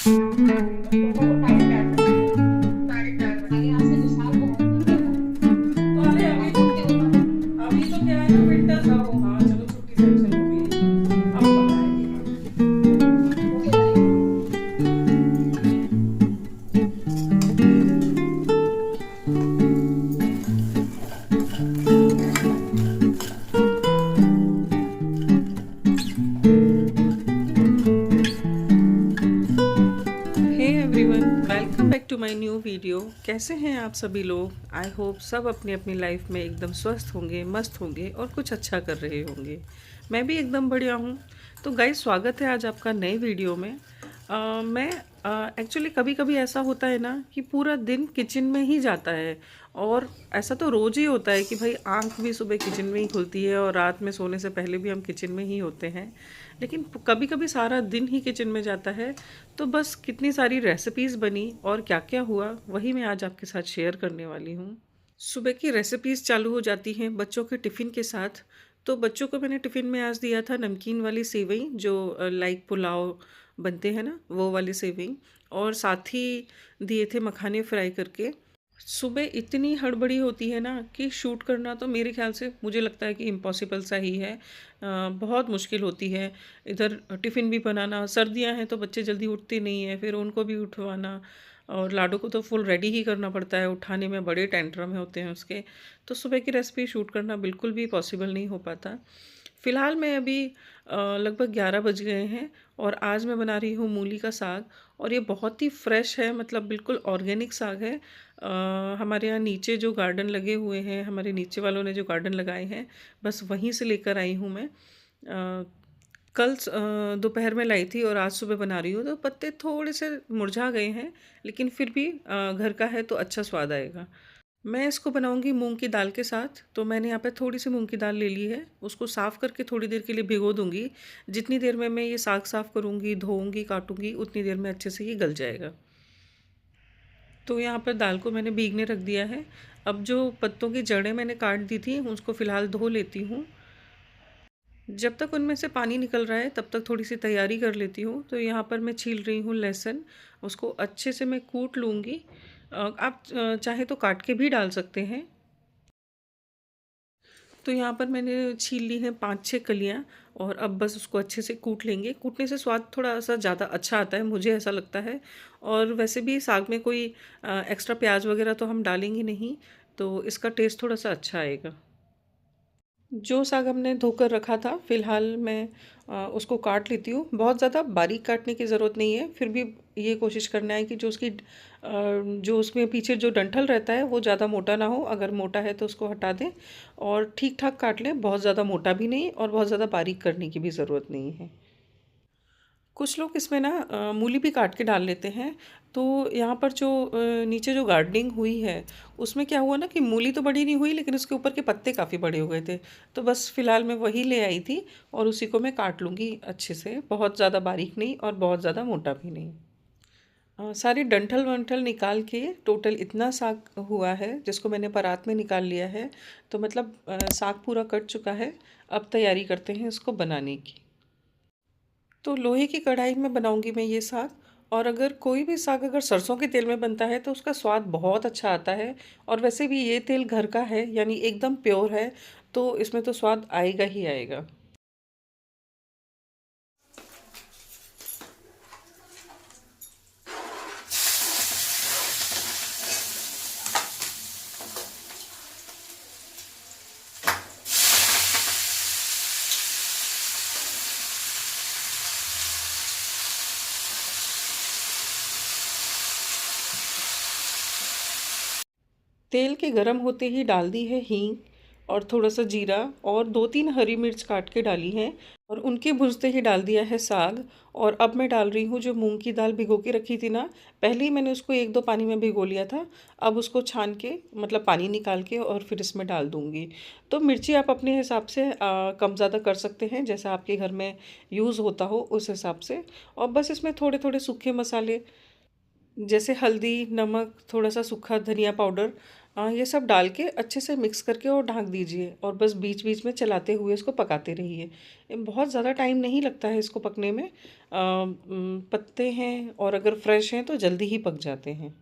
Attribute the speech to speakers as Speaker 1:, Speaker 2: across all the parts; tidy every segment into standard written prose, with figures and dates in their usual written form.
Speaker 1: दोनों को tight tight tight tight बनाएंगे। आज के जो साग बहुत मीठे हैं,
Speaker 2: तो अरे
Speaker 1: तो आप लोग क्या होगा।
Speaker 2: अभी तो क्या है ना, विंटर था वो, हाँ चलो छुट्टी से चलो भी अब बनाएंगे हम।
Speaker 1: ओके भाई।
Speaker 2: Hey everyone, welcome back to my new video. कैसे हैं आप सभी लोग? आई होप सब अपनी अपनी लाइफ में एकदम स्वस्थ होंगे, मस्त होंगे और कुछ अच्छा कर रहे होंगे। मैं भी एकदम बढ़िया हूँ। तो गाइस, स्वागत है आज आपका नए वीडियो में। मैं एक्चुअली कभी कभी ऐसा होता है ना कि पूरा दिन किचन में ही जाता है, और ऐसा तो रोज़ ही होता है कि भाई आंख भी सुबह किचन में ही खुलती है और रात में सोने से पहले भी हम किचन में ही होते हैं। लेकिन कभी कभी सारा दिन ही किचन में जाता है। तो बस कितनी सारी रेसिपीज़ बनी और क्या क्या हुआ, वही मैं आज आपके साथ शेयर करने वाली हूँ। सुबह की रेसिपीज़ चालू हो जाती हैं बच्चों के टिफ़िन के साथ। तो बच्चों को मैंने टिफ़िन में आज दिया था नमकीन वाली सेवई, जो लाइक पुलाव बनते हैं ना, वो वाली सेवई। और साथ ही दिए थे मखाने फ्राई करके। सुबह इतनी हड़बड़ी होती है ना कि शूट करना तो मेरे ख्याल से मुझे लगता है कि इम्पॉसिबल सा ही है। बहुत मुश्किल होती है। इधर टिफ़िन भी बनाना, सर्दियां हैं तो बच्चे जल्दी उठते नहीं हैं, फिर उनको भी उठवाना। और लाडो को तो फुल रेडी ही करना पड़ता है, उठाने में बड़े टेंट्रम होते हैं उसके। तो सुबह की रेसिपी शूट करना बिल्कुल भी पॉसिबल नहीं हो पाता। फ़िलहाल मैं अभी लगभग 11 बज गए हैं और आज मैं बना रही हूँ मूली का साग। और ये बहुत ही फ्रेश है, मतलब बिल्कुल ऑर्गेनिक साग है। हमारे यहाँ नीचे जो गार्डन लगे हुए हैं, हमारे नीचे वालों ने जो गार्डन लगाए हैं, बस वहीं से लेकर आई हूँ मैं। कल दोपहर में लाई थी और आज सुबह बना रही हूँ, तो पत्ते थोड़े से मुरझा गए हैं, लेकिन फिर भी घर का है तो अच्छा स्वाद आएगा। मैं इसको बनाऊंगी मूंग की दाल के साथ। तो मैंने यहाँ पे थोड़ी सी मूंग की दाल ले ली है, उसको साफ़ करके थोड़ी देर के लिए भिगो दूंगी। जितनी देर में मैं ये साग साफ़ करूंगी, धोऊंगी, काटूंगी, उतनी देर में अच्छे से ये गल जाएगा। तो यहाँ पर दाल को मैंने भीगने रख दिया है। अब जो पत्तों की जड़ें मैंने काट दी थी, उसको फ़िलहाल धो लेती हूँ। जब तक उनमें से पानी निकल रहा है तब तक थोड़ी सी तैयारी कर लेती हूँ। तो यहाँ पर मैं छील रही हूँ लहसुन। उसको अच्छे से मैं कूट लूँगी। आप चाहे तो काट के भी डाल सकते हैं। तो यहाँ पर मैंने छील ली है 5-6 कलियाँ। और अब बस उसको अच्छे से कूट लेंगे। कूटने से स्वाद थोड़ा सा ज़्यादा अच्छा आता है, मुझे ऐसा लगता है। और वैसे भी साग में कोई एक्स्ट्रा प्याज वगैरह तो हम डालेंगे नहीं, तो इसका टेस्ट थोड़ा सा अच्छा आएगा। जो साग हमने धोकर रखा था, फ़िलहाल मैं उसको काट लेती हूँ। बहुत ज़्यादा बारीक काटने की ज़रूरत नहीं है, फिर भी ये कोशिश करना है कि जो उसकी जो उसमें पीछे जो डंठल रहता है वो ज़्यादा मोटा ना हो। अगर मोटा है तो उसको हटा दें और ठीक ठाक काट लें। बहुत ज़्यादा मोटा भी नहीं और बहुत ज़्यादा बारीक करने की भी ज़रूरत नहीं है। कुछ लोग इसमें ना मूली भी काट के डाल लेते हैं। तो यहाँ पर जो नीचे जो गार्डनिंग हुई है, उसमें क्या हुआ ना कि मूली तो बड़ी नहीं हुई, लेकिन उसके ऊपर के पत्ते काफ़ी बड़े हो गए थे। तो बस फ़िलहाल मैं वही ले आई थी और उसी को मैं काट लूँगी अच्छे से, बहुत ज़्यादा बारीक नहीं और बहुत ज़्यादा मोटा भी नहीं। सारी डंठल वंठल निकाल के टोटल इतना साग हुआ है, जिसको मैंने परात में निकाल लिया है। तो मतलब साग पूरा कट चुका है। अब तैयारी करते हैं इसको बनाने की। तो लोहे की कढ़ाई में बनाऊंगी मैं ये साग। और अगर कोई भी साग अगर सरसों के तेल में बनता है तो उसका स्वाद बहुत अच्छा आता है। और वैसे भी ये तेल घर का है, यानी एकदम प्योर है, तो इसमें तो स्वाद आएगा ही आएगा। तेल के गरम होते ही डाल दी है हींग और थोड़ा सा जीरा, और 2-3 हरी मिर्च काट के डाली हैं। और उनके भुनते ही डाल दिया है साग। और अब मैं डाल रही हूँ जो मूंग की दाल भिगो के रखी थी ना, पहले ही मैंने उसको 1-2 पानी में भिगो लिया था। अब उसको छान के, मतलब पानी निकाल के, और फिर इसमें डाल दूँगी। तो मिर्ची आप अपने हिसाब से कम ज़्यादा कर सकते हैं, जैसा आपके घर में यूज़ होता हो उस हिसाब से। और बस इसमें थोड़े थोड़े सूखे मसाले, जैसे हल्दी, नमक, थोड़ा सा सूखा धनिया पाउडर, ये सब डाल के अच्छे से मिक्स करके और ढक दीजिए और बस बीच बीच में चलाते हुए इसको पकाते रहिए। बहुत ज़्यादा टाइम नहीं लगता है इसको पकने में। पत्ते हैं और अगर फ्रेश हैं तो जल्दी ही पक जाते हैं।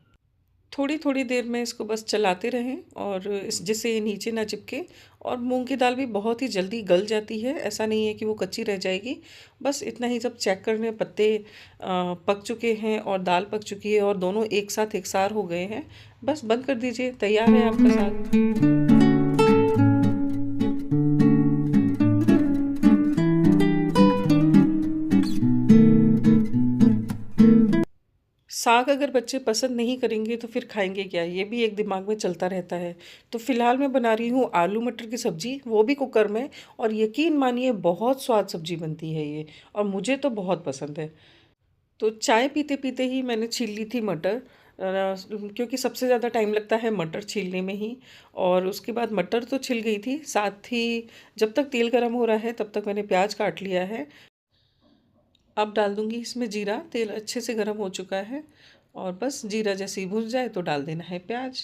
Speaker 2: थोड़ी थोड़ी देर में इसको बस चलाते रहें और इस जिससे ये नीचे ना चिपके। और मूंग की दाल भी बहुत ही जल्दी गल जाती है, ऐसा नहीं है कि वो कच्ची रह जाएगी। बस इतना ही, जब चेक करने पत्ते पक चुके हैं और दाल पक चुकी है और दोनों एक साथ एकसार हो गए हैं, बस बंद कर दीजिए, तैयार है आपका साग। साग अगर बच्चे पसंद नहीं करेंगे तो फिर खाएंगे क्या, ये भी एक दिमाग में चलता रहता है। तो फिलहाल मैं बना रही हूँ आलू मटर की सब्जी, वो भी कुकर में। और यकीन मानिए बहुत स्वाद सब्जी बनती है ये, और मुझे तो बहुत पसंद है। तो चाय पीते पीते ही मैंने छील ली थी मटर, क्योंकि सबसे ज़्यादा टाइम लगता है मटर छीलने में ही। और उसके बाद मटर तो छिल गई थी, साथ ही जब तक तेल गर्म हो रहा है तब तक मैंने प्याज काट लिया है। अब डाल दूंगी इसमें जीरा। तेल अच्छे से गर्म हो चुका है और बस जीरा जैसे ही भुन जाए तो डाल देना है प्याज।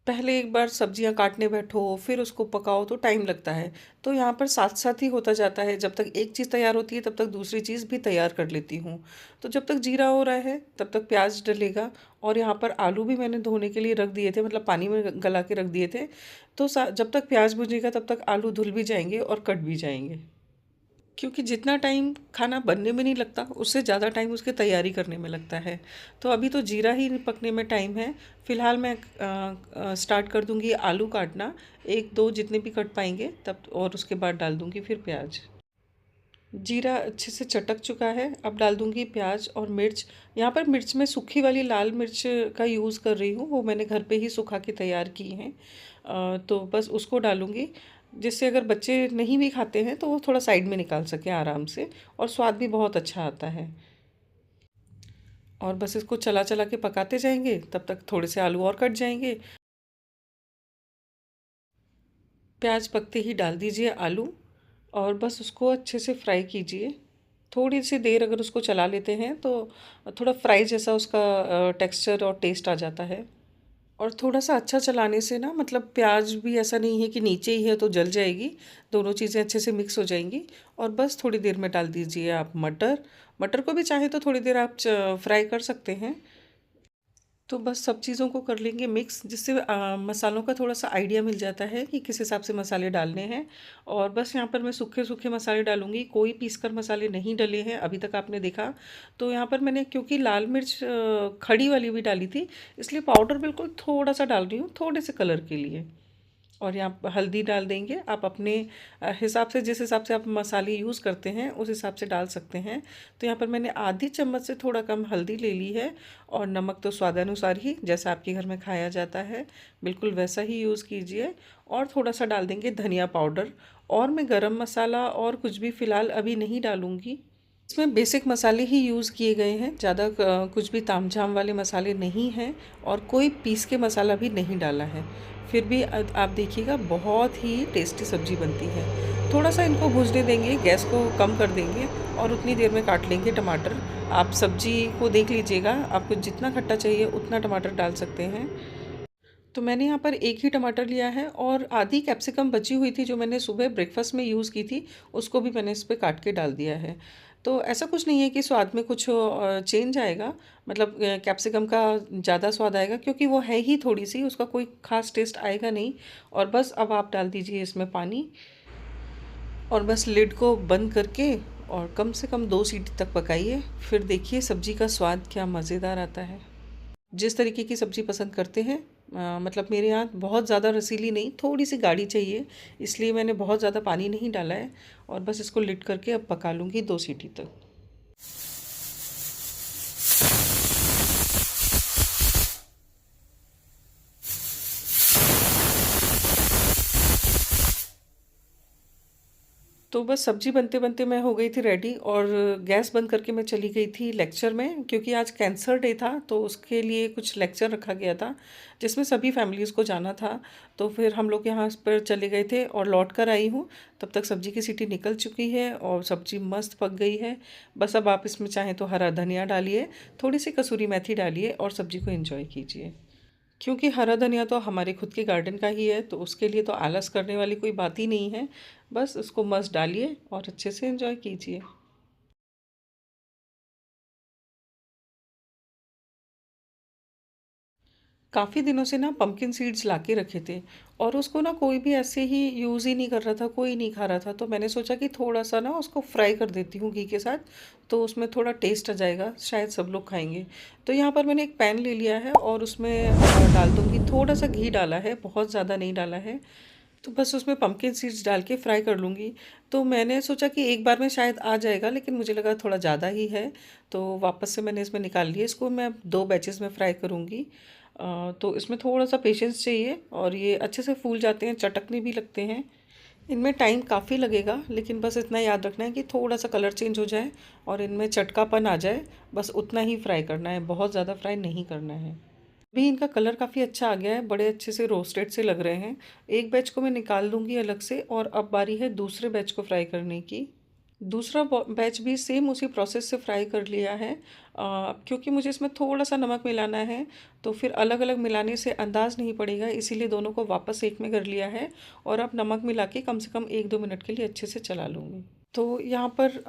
Speaker 2: पहले एक बार सब्जियां काटने बैठो फिर उसको पकाओ तो टाइम लगता है। तो यहाँ पर साथ साथ ही होता जाता है, जब तक एक चीज़ तैयार होती है तब तक दूसरी चीज़ भी तैयार कर लेती हूँ। तो जब तक जीरा हो रहा है तब तक प्याज डलेगा। और यहाँ पर आलू भी मैंने धोने के लिए रख दिए थे, मतलब पानी में गला के रख दिए थे। तो जब तक प्याज भुजेगा तब तक आलू धुल भी जाएंगे और कट भी जाएंगे। क्योंकि जितना टाइम खाना बनने में नहीं लगता उससे ज़्यादा टाइम उसकी तैयारी करने में लगता है। तो अभी तो जीरा ही पकने में टाइम है। फ़िलहाल मैं स्टार्ट कर दूंगी आलू काटना, एक दो जितने भी कट पाएंगे तब, और उसके बाद डाल दूंगी फिर प्याज। जीरा अच्छे से चटक चुका है, अब डाल दूंगी प्याज और मिर्च। यहाँ पर मिर्च में सूखी वाली लाल मिर्च का यूज़ कर रही हूँ, वो मैंने घर पे ही सुखा के तैयार की हैं। तो बस उसको डालूंगी, जिससे अगर बच्चे नहीं भी खाते हैं तो वो थोड़ा साइड में निकाल सके आराम से, और स्वाद भी बहुत अच्छा आता है। और बस इसको चला चला के पकाते जाएंगे, तब तक थोड़े से आलू और कट जाएंगे। प्याज पकते ही डाल दीजिए आलू और बस उसको अच्छे से फ्राई कीजिए। थोड़ी सी देर अगर उसको चला लेते हैं तो थोड़ा फ्राई जैसा उसका टेक्सचर और टेस्ट आ जाता है। और थोड़ा सा अच्छा चलाने से ना, मतलब प्याज भी ऐसा नहीं है कि नीचे ही है तो जल जाएगी, दोनों चीज़ें अच्छे से मिक्स हो जाएंगी। और बस थोड़ी देर में डाल दीजिए आप मटर। मटर को भी चाहे तो थोड़ी देर आप फ्राई कर सकते हैं। तो बस सब चीज़ों को कर लेंगे मिक्स, जिससे मसालों का थोड़ा सा आइडिया मिल जाता है कि किस हिसाब से मसाले डालने हैं। और बस यहाँ पर मैं सूखे सूखे मसाले डालूंगी, कोई पीसकर मसाले नहीं डले हैं अभी तक आपने देखा। तो यहाँ पर मैंने क्योंकि लाल मिर्च खड़ी वाली भी डाली थी, इसलिए पाउडर बिल्कुल थोड़ा सा डाल रही हूँ, थोड़े से कलर के लिए। और यहाँ पर हल्दी डाल देंगे, आप अपने हिसाब से, जिस हिसाब से आप मसाले यूज़ करते हैं उस हिसाब से डाल सकते हैं। तो यहाँ पर मैंने आधी चम्मच से थोड़ा कम हल्दी ले ली है। और नमक तो स्वादानुसार ही, जैसा आपके घर में खाया जाता है बिल्कुल वैसा ही यूज़ कीजिए। और थोड़ा सा डाल देंगे धनिया पाउडर। और मैं गरम मसाला और कुछ भी फ़िलहाल अभी नहीं डालूँगी। इसमें बेसिक मसाले ही यूज़ किए गए हैं, ज़्यादा कुछ भी तामझाम वाले मसाले नहीं हैं। और कोई पीस के मसाला भी नहीं डाला है। फिर भी आप देखिएगा बहुत ही टेस्टी सब्ज़ी बनती है। थोड़ा सा इनको भूनने देंगे, गैस को कम कर देंगे और उतनी देर में काट लेंगे टमाटर। आप सब्ज़ी को देख लीजिएगा, आपको जितना खट्टा चाहिए उतना टमाटर डाल सकते हैं। तो मैंने यहाँ पर एक ही टमाटर लिया है और आधी कैप्सिकम बची हुई थी जो मैंने सुबह ब्रेकफास्ट में यूज़ की थी, उसको भी मैंने इस पे काट के डाल दिया है। तो ऐसा कुछ नहीं है कि स्वाद में कुछ चेंज आएगा, मतलब कैप्सिकम का ज़्यादा स्वाद आएगा, क्योंकि वो है ही थोड़ी सी, उसका कोई ख़ास टेस्ट आएगा नहीं। और बस अब आप डाल दीजिए इसमें पानी और बस लिड को बंद करके और कम से कम 2 सीटी तक पकाइए। फिर देखिए सब्ज़ी का स्वाद क्या मज़ेदार आता है। जिस तरीके की सब्ज़ी पसंद करते हैं, मतलब मेरे यहाँ बहुत ज़्यादा रसीली नहीं, थोड़ी सी गाढ़ी चाहिए, इसलिए मैंने बहुत ज़्यादा पानी नहीं डाला है। और बस इसको लिट करके अब पका लूँगी 2 सीटी तक। तो बस सब्जी बनते बनते मैं हो गई थी रेडी, और गैस बंद करके मैं चली गई थी लेक्चर में, क्योंकि आज कैंसर डे था तो उसके लिए कुछ लेक्चर रखा गया था जिसमें सभी फैमिलीज़ को जाना था। तो फिर हम लोग यहाँ पर चले गए थे और लौट कर आई हूँ। तब तक सब्जी की सीटी निकल चुकी है और सब्जी मस्त पक गई है। बस अब आप इसमें चाहें तो हरा धनिया डालिए, थोड़ी सी कसूरी मेथी डालिए और सब्जी को एंजॉय कीजिए। क्योंकि हरा धनिया तो हमारे खुद के गार्डन का ही है, तो उसके लिए तो आलस करने वाली कोई बात ही नहीं है। बस उसको मस्त डालिए और अच्छे से एंजॉय कीजिए। काफ़ी दिनों से ना पम्पकिन सीड्स ला के रखे थे, और उसको ना कोई भी ऐसे ही यूज़ ही नहीं कर रहा था, कोई नहीं खा रहा था। तो मैंने सोचा कि थोड़ा सा ना उसको फ्राई कर देती हूँ घी के साथ, तो उसमें थोड़ा टेस्ट आ जाएगा, शायद सब लोग खाएंगे। तो यहाँ पर मैंने एक पैन ले लिया है और उसमें डाल दूँगी, थोड़ा सा घी डाला है, बहुत ज़्यादा नहीं डाला है। तो बस उसमें पम्पकिन सीड्स डाल के फ्राई कर लूँगी। तो मैंने सोचा कि एक बार में शायद आ जाएगा, लेकिन मुझे लगा थोड़ा ज़्यादा ही है, तो वापस से मैंने इसमें निकाल लिया। इसको मैं 2 बैचेज़ में फ्राई करूँगी। तो इसमें थोड़ा-सा पेशेंस चाहिए, और ये अच्छे से फूल जाते हैं, चटकने भी लगते हैं। इनमें टाइम काफ़ी लगेगा, लेकिन बस इतना याद रखना है कि थोड़ा-सा कलर चेंज हो जाए और इनमें चटकापन आ जाए, बस उतना ही फ्राई करना है, बहुत ज़्यादा फ्राई नहीं करना है। भी इनका कलर काफ़ी अच्छा आ गया है, बड़े अच्छे से रोस्टेड से लग रहे हैं। एक बैच को मैं निकाल दूँगी अलग से, और अब बारी है दूसरे बैच को फ्राई करने की। दूसरा बैच भी सेम उसी प्रोसेस से फ्राई कर लिया है। क्योंकि मुझे इसमें थोड़ा सा नमक मिलाना है, तो फिर अलग अलग मिलाने से अंदाज़ नहीं पड़ेगा, इसीलिए दोनों को वापस एक में कर लिया है। और अब नमक मिला के कम से कम 1-2 मिनट के लिए अच्छे से चला लूँगी। तो यहाँ पर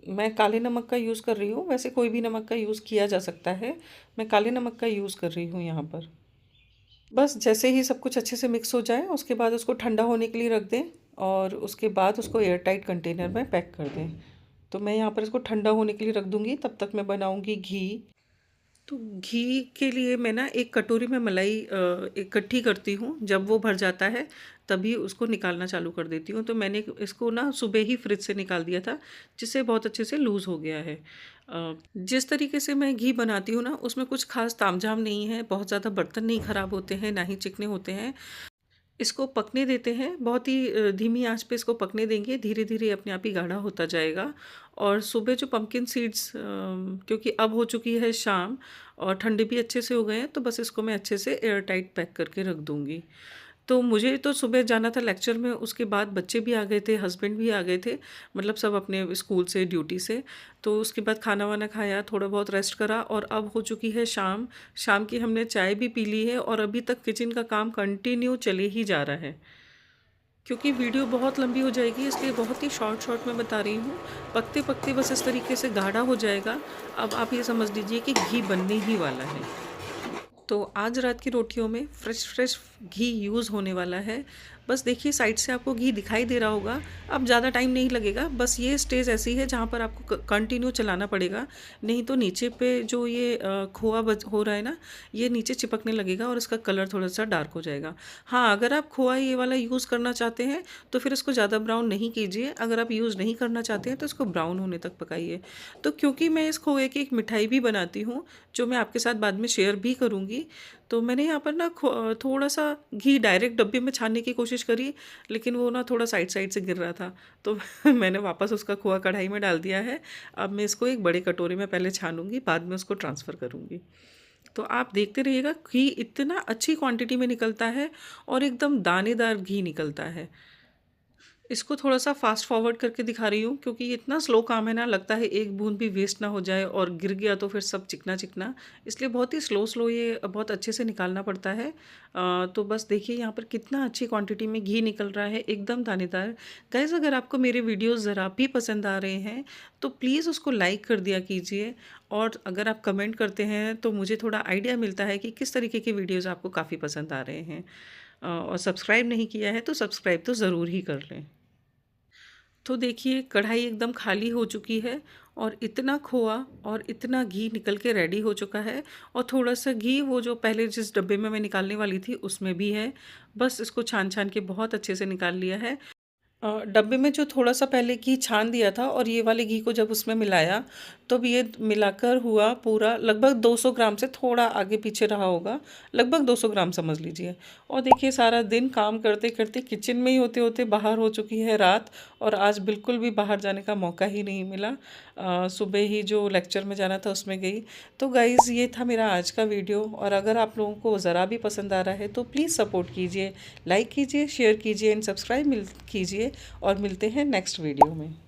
Speaker 2: मैं काले नमक का यूज़ कर रही हूँ, वैसे कोई भी नमक का यूज़ किया जा सकता है। मैं काले नमक का यूज़ कर रही हूँ यहाँ पर। बस जैसे ही सब कुछ अच्छे से मिक्स हो जाए, उसके बाद उसको ठंडा होने के लिए रख दें, और उसके बाद उसको एयर टाइट कंटेनर में पैक कर दें। तो मैं यहाँ पर इसको ठंडा होने के लिए रख दूँगी, तब तक मैं बनाऊँगी घी। तो घी के लिए मैं ना एक कटोरी में मलाई इकट्ठी करती हूँ, जब वो भर जाता है तभी उसको निकालना चालू कर देती हूँ। तो मैंने इसको ना सुबह ही फ्रिज से निकाल दिया था, जिससे बहुत अच्छे से लूज़ हो गया है। जिस तरीके से मैं घी बनाती हूँ ना, उसमें कुछ खास तामझाम नहीं है, बहुत ज़्यादा बर्तन नहीं ख़राब होते हैं, ना ही चिकने होते हैं। इसको पकने देते हैं, बहुत ही धीमी आंच पे इसको पकने देंगे, धीरे-धीरे अपने आप ही गाढ़ा होता जाएगा। और सुबह जो पम्पकिन सीड्स, क्योंकि अब हो चुकी है शाम और ठंडे भी अच्छे से हो गए हैं, तो बस इसको मैं अच्छे से एयर टाइट पैक करके रख दूँगी। तो मुझे तो सुबह जाना था लेक्चर में, उसके बाद बच्चे भी आ गए थे, हस्बैंड भी आ गए थे, मतलब सब अपने स्कूल से, ड्यूटी से। तो उसके बाद खाना-वाना खाया, थोड़ा बहुत रेस्ट करा, और अब हो चुकी है शाम। शाम की हमने चाय भी पी ली है, और अभी तक किचन का काम कंटिन्यू चले ही जा रहा है। क्योंकि वीडियो बहुत लंबी हो जाएगी, इसलिए बहुत ही शॉर्ट में बता रही हूँ। पकते-पकते बस इस तरीके से गाढ़ा हो जाएगा। अब आप ये समझ लीजिए कि घी बनने ही वाला है। तो आज रात की रोटियों में फ्रेश घी यूज़ होने वाला है। बस देखिए, साइड से आपको घी दिखाई दे रहा होगा। अब ज़्यादा टाइम नहीं लगेगा, बस ये स्टेज ऐसी है जहाँ पर आपको कंटिन्यू चलाना पड़ेगा, नहीं तो नीचे पे जो ये खोआ हो रहा है ना, ये नीचे चिपकने लगेगा और इसका कलर थोड़ा सा डार्क हो जाएगा। हाँ, अगर आप खोआ ये वाला यूज़ करना चाहते हैं तो फिर इसको ज़्यादा ब्राउन नहीं कीजिए। अगर आप यूज़ नहीं करना चाहते हैं तो इसको ब्राउन होने तक पकाइए। तो क्योंकि मैं इस खोए की एक मिठाई भी बनाती हूँ, जो मैं आपके साथ बाद में शेयर भी करूँगी, तो मैंने यहाँ पर ना थोड़ा-सा घी डायरेक्ट डब्बे में छानने की कोशिश करी, लेकिन वो ना थोड़ा साइड-साइड से गिर रहा था, तो मैंने वापस उसका खोआ कढ़ाई में डाल दिया है। अब मैं इसको एक बड़े कटोरे में पहले छानूँगी, बाद में उसको ट्रांसफ़र करूँगी। तो आप देखते रहिएगा, घी इतना अच्छी क्वांटिटी में निकलता है और एकदम दानेदार घी निकलता है। इसको थोड़ा-सा फ़ास्ट फ़ॉरवर्ड करके दिखा रही हूँ, क्योंकि ये इतना स्लो काम है ना, लगता है एक बूँद भी वेस्ट ना हो जाए, और गिर गया तो फिर सब चिकना-चिकना, इसलिए बहुत ही स्लो ये बहुत अच्छे से निकालना पड़ता है। तो बस देखिए यहाँ पर कितना अच्छी क्वांटिटी में घी निकल रहा है, एकदम दानेदार। गाइज़, अगर आपको मेरे वीडियोज़ ज़रा भी पसंद आ रहे हैं, तो प्लीज़ उसको लाइक कर दिया कीजिए, और अगर आप कमेंट करते हैं तो मुझे थोड़ा आइडिया मिलता है कि किस तरीके के वीडियोज़ आपको काफ़ी पसंद आ रहे हैं। और सब्सक्राइब नहीं किया है तो सब्सक्राइब तो ज़रूर ही कर लें। तो देखिए, कढ़ाई एकदम खाली हो चुकी है, और इतना खोआ और इतना घी निकल के रेडी हो चुका है, और थोड़ा-सा घी वो जो पहले जिस डब्बे में मैं निकालने वाली थी उसमें भी है। बस इसको छान-छान के बहुत अच्छे से निकाल लिया है। डब्बे में जो थोड़ा-सा पहले घी छान दिया था, और ये वाले घी को जब उसमें मिलाया, तब ये मिलाकर हुआ पूरा लगभग 200 ग्राम से थोड़ा आगे-पीछे रहा होगा, लगभग 200 ग्राम समझ लीजिए। और देखिए, सारा दिन काम करते-करते, किचन में ही होते-होते बाहर हो चुकी है रात, और आज बिल्कुल भी बाहर जाने का मौका ही नहीं मिला। सुबह ही जो लेक्चर में जाना था उसमें गई। तो गाइज़, ये था मेरा आज का वीडियो, और अगर आप लोगों को ज़रा भी पसंद आ रहा है तो प्लीज़ सपोर्ट कीजिए, लाइक कीजिए, शेयर कीजिए एंड सब्सक्राइब कीजिए, और मिलते हैं नेक्स्ट वीडियो में।